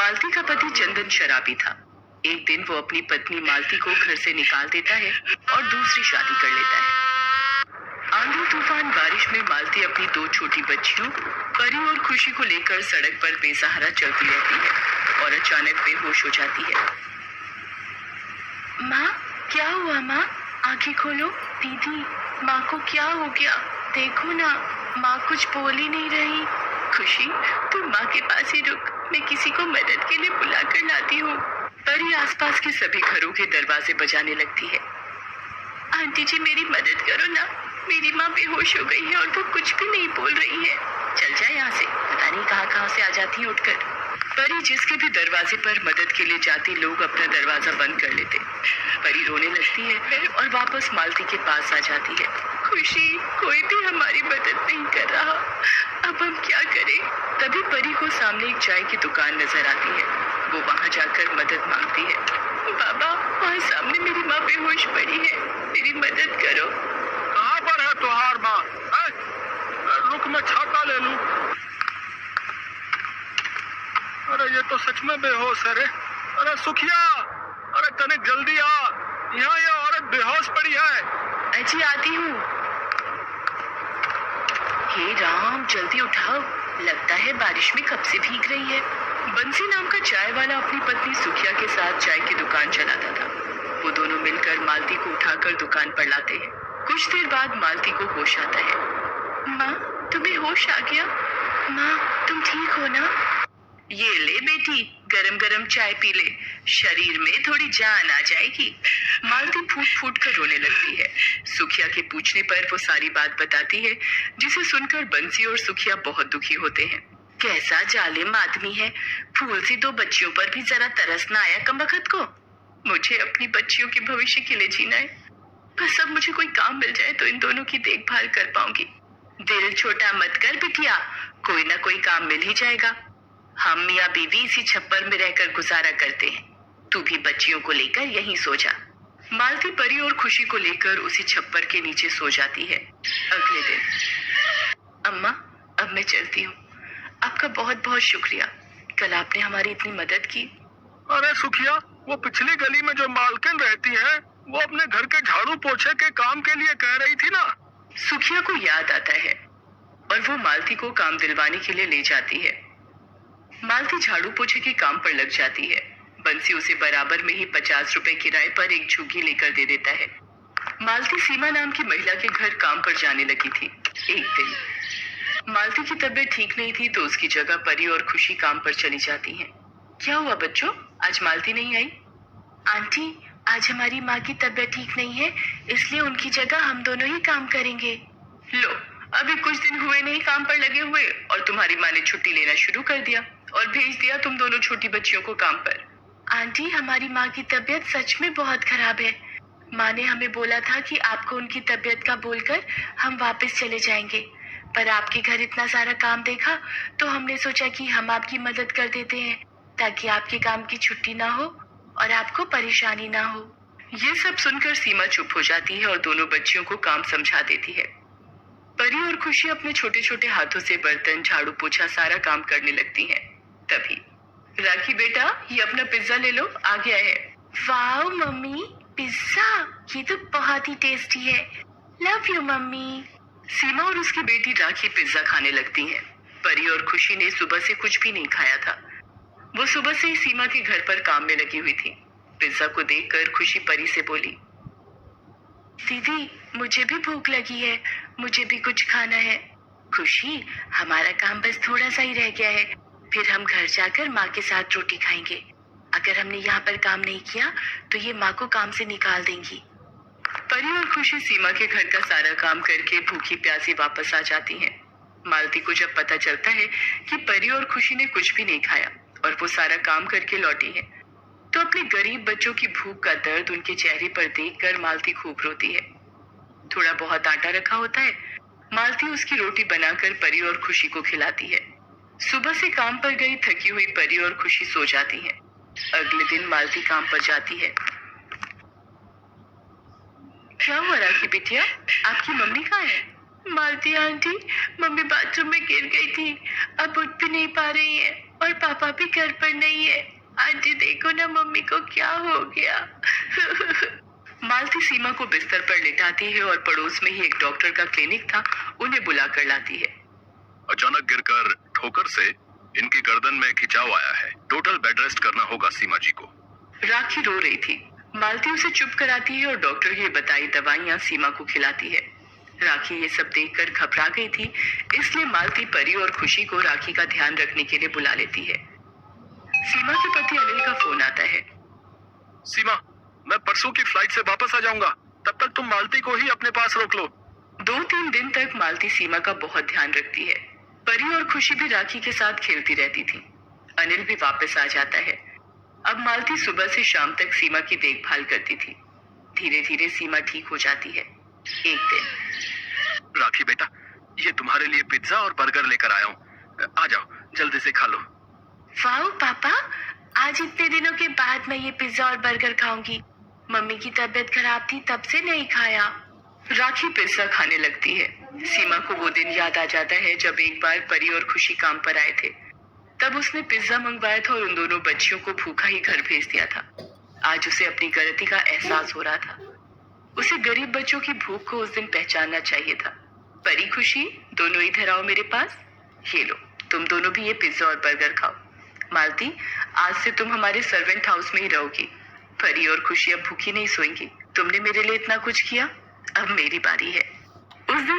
मालती का पति चंदन शराबी था। एक दिन वो अपनी पत्नी मालती को घर से निकाल देता है और दूसरी शादी कर लेता है। आंधी तूफान बारिश में मालती अपनी दो छोटी बच्चियों परी और खुशी को लेकर सड़क पर बेसहारा चलती रहती है और अचानक बेहोश हो जाती है। माँ, क्या हुआ माँ? आंखें खोलो। दीदी, माँ को क्या हो गया? देखो ना, माँ कुछ बोल ही नहीं रही। खुशी, तुम माँ के पास ही रुक, मैं किसी को मदद के लिए बुला कर लाती हूँ। परी आसपास के सभी घरों के दरवाजे बजाने लगती है। आंटी जी, मेरी मदद करो ना, मेरी माँ बेहोश हो गई है और वो कुछ भी नहीं बोल रही है। चल जाए यहाँ से, पता नहीं कहाँ कहाँ से आ जाती है उठकर। परी जिसके भी दरवाजे पर मदद के लिए जाती, लोग अपना दरवाजा बंद कर लेते। परी रोने लगती है और वापस मालती के पास आ जाती है। खुशी, कोई भी हमारी मदद नहीं कर रहा, अब हम क्या करें? तभी परी को सामने एक चाय की दुकान नजर आती है। वो वहाँ जाकर मदद मांगती है। बाबा, वहाँ सामने मेरी माँ बेहोश पड़ी है, मेरी मदद करो। कहाँ पर है तुम्हार माँ? रुक, मैं छाता ले लूं। अरे ये तो सच में बेहोश है रे। अरे सुखिया, अरे तनिक जल्दी आ, यहाँ ये औरत बेहोश पड़ी है। अजी, आती हूँ। हे राम, जल्दी उठाओ, लगता है बारिश में कब से भीग रही है। बंसी नाम का चाय वाला अपनी पत्नी सुखिया के साथ चाय की दुकान चलाता था। वो दोनों मिलकर मालती को उठाकर दुकान पर लाते हैं। कुछ देर बाद मालती को होश आता है। माँ, तुम्हें होश आ गया? माँ, तुम ठीक हो ना? ये ले बेटी, गरम गरम चाय पी ले, शरीर में थोड़ी जान आ जाएगी। मालती फूट फूट कर रोने लगती है। सुखिया के पूछने पर वो सारी बात बताती है, जिसे सुनकर बंसी और सुखिया बहुत दुखी होते हैं। कैसा जालिम आदमी है, फूल सी दो बच्चियों पर भी जरा तरस ना आया कमबख्त को। मुझे अपनी बच्चियों के भविष्य के लिए जीना है, बस अब मुझे कोई काम मिल जाए तो इन दोनों की देखभाल कर पाऊंगी। दिल छोटा मत कर बिटिया, कोई ना कोई काम मिल ही जाएगा। हम मियाँ बीवी इसी छप्पर में रहकर गुजारा करते हैं, तू भी बच्चियों को लेकर यहीं सो जा। मालती परी और खुशी को लेकर उसी छप्पर के नीचे सो जाती है। अगले दिन, अम्मा, अब मैं चलती हूँ, आपका बहुत बहुत शुक्रिया, कल आपने हमारी इतनी मदद की। अरे सुखिया, वो पिछली गली में जो मालकिन रहती है, वो अपने घर के झाड़ू पोछे के काम के लिए कह रही थी ना। सुखिया को याद आता है और वो मालती को काम दिलवाने के लिए ले जाती है। मालती झाड़ू पोछे के काम पर लग जाती है। बंसी उसे बराबर में ही 50 रुपए किराए पर एक झुग्गी लेकर दे देता है। मालती सीमा नाम की महिला के घर काम पर जाने लगी थी। एक दिन मालती की तबीयत ठीक नहीं थी तो उसकी जगह परी और खुशी काम पर चली जाती हैं। क्या हुआ बच्चों, आज मालती नहीं आई? आंटी, आज हमारी माँ की तबीयत ठीक नहीं है, इसलिए उनकी जगह हम दोनों ही काम करेंगे। लो, अभी कुछ दिन हुए नहीं काम पर लगे हुए और तुम्हारी माँ ने छुट्टी लेना शुरू कर दिया और भेज दिया तुम दोनों छोटी बच्चियों को काम पर। आंटी, हमारी माँ की तबीयत सच में बहुत खराब है। माँ ने हमें बोला था कि आपको उनकी तबीयत का बोलकर हम वापस चले जाएंगे, पर आपके घर इतना सारा काम देखा तो हमने सोचा कि हम आपकी मदद कर देते हैं, ताकि आपके काम की छुट्टी ना हो और आपको परेशानी ना हो। ये सब सुनकर सीमा चुप हो जाती है और दोनों बच्चियों को काम समझा देती है। परी और खुशी अपने छोटे छोटे हाथों से बर्तन, झाड़ू पोछा सारा काम करने लगती हैं। तभी, राखी बेटा, ये अपना पिज्जा ले लो, आ गया है। वाओ मम्मी, पिज्जा, ये तो बहुत ही टेस्टी है, लव यू मम्मी। सीमा और उसकी बेटी राखी पिज्जा खाने लगती हैं। परी और खुशी ने सुबह से कुछ भी नहीं खाया था। वो सुबह से ही सीमा के घर पर काम में लगी हुई थी। पिज्जा को देखकर खुशी परी से बोली, दीदी, मुझे भी भूख लगी है, मुझे भी कुछ खाना है। खुशी, हमारा काम बस थोड़ा सा ही रह गया है, फिर हम घर जाकर माँ के साथ रोटी खाएंगे। अगर हमने यहाँ पर काम नहीं किया तो ये माँ को काम से निकाल देंगी। परी और खुशी सीमा के घर का सारा काम करके भूखी प्यासी वापस आ जाती हैं। मालती को जब पता चलता है कि परी और खुशी ने कुछ भी नहीं खाया और वो सारा काम करके लौटी है, तो अपने गरीब बच्चों की भूख का दर्द उनके चेहरे पर देखकर मालती खूब रोती है। थोड़ा बहुत आटा रखा होता है, मालती उसकी रोटी बनाकर परी और खुशी को खिलाती है। सुबह से काम पर गई थकी हुई परी और खुशी सो जाती हैं। अगले दिन मालती काम पर जाती है। क्या हुआ राखी बिटिया, आपकी मम्मी कहाँ है? मालती आंटी, मम्मी बाथरूम में गिर गई थी, अब उठ भी नहीं पा रही है। और पापा भी घर पर नहीं है। आंटी देखो ना मम्मी को क्या हो गया। मालती सीमा को बिस्तर पर लिटाती है और पड़ोस में ही एक डॉक्टर का क्लिनिक था, उन्हें बुला कर लाती है। अचानक गिरकर ठोकर से इनकी गर्दन में खिंचाव आया है। टोटल बेड रेस्ट करना होगा सीमा जी को। राखी रो रही थी। मालती उसे चुप कराती है और डॉक्टर की बताई दवाइयां सीमा को खिलाती है। राखी ये सब देखकर घबरा गई थी, इसलिए मालती परी और खुशी को राखी का ध्यान रखने के लिए बुला लेती है। सीमा के पति अनिल का फोन आता है। सीमा, मैं परसों की फ्लाइट से वापस आ जाऊंगा, तब तक तुम मालती को ही अपने पास रोक लो। 2-3 दिन तक मालती सीमा का बहुत ध्यान रखती है। परी और खुशी भी राखी के साथ खेलती रहती थी। अनिल भी वापस आ जाता है। अब मालती सुबह से शाम तक सीमा की देखभाल करती थी। धीरे धीरे सीमा ठीक हो जाती है। एक दिन, राखी बेटा, ये तुम्हारे लिए पिज्जा और बर्गर लेकर आया हूँ, आ जाओ जल्दी से खा लो। वाओ पापा, आज इतने दिनों के बाद मैं ये पिज्जा और बर्गर खाऊंगी। मम्मी की तबीयत खराब थी, तब से नहीं खाया। राखी पिज्जा खाने लगती है। सीमा को वो दिन याद आ जाता है जब एक बार परी और खुशी काम पर आए थे। तब उसने पिज्जा मंगवाया था और उन दोनों बच्चियों को भूखा ही घर भेज दिया था। आज उसे अपनी गलती का एहसास हो रहा था। उसे गरीब बच्चों की भूख को उस दिन पहचानना चाहिए था। परी, खुशी, दोनों इधर आओ मेरे पास। ये लो, तुम दोनों भी ये पिज्जा और बर्गर खाओ। मालती, आज से तुम हमारे सर्वेंट हाउस में ही रहोगी। परी और खुशी अब भूखी नहीं सोएंगी। तुमने मेरे लिए इतना कुछ किया, अब मेरी बारी है। उस दिन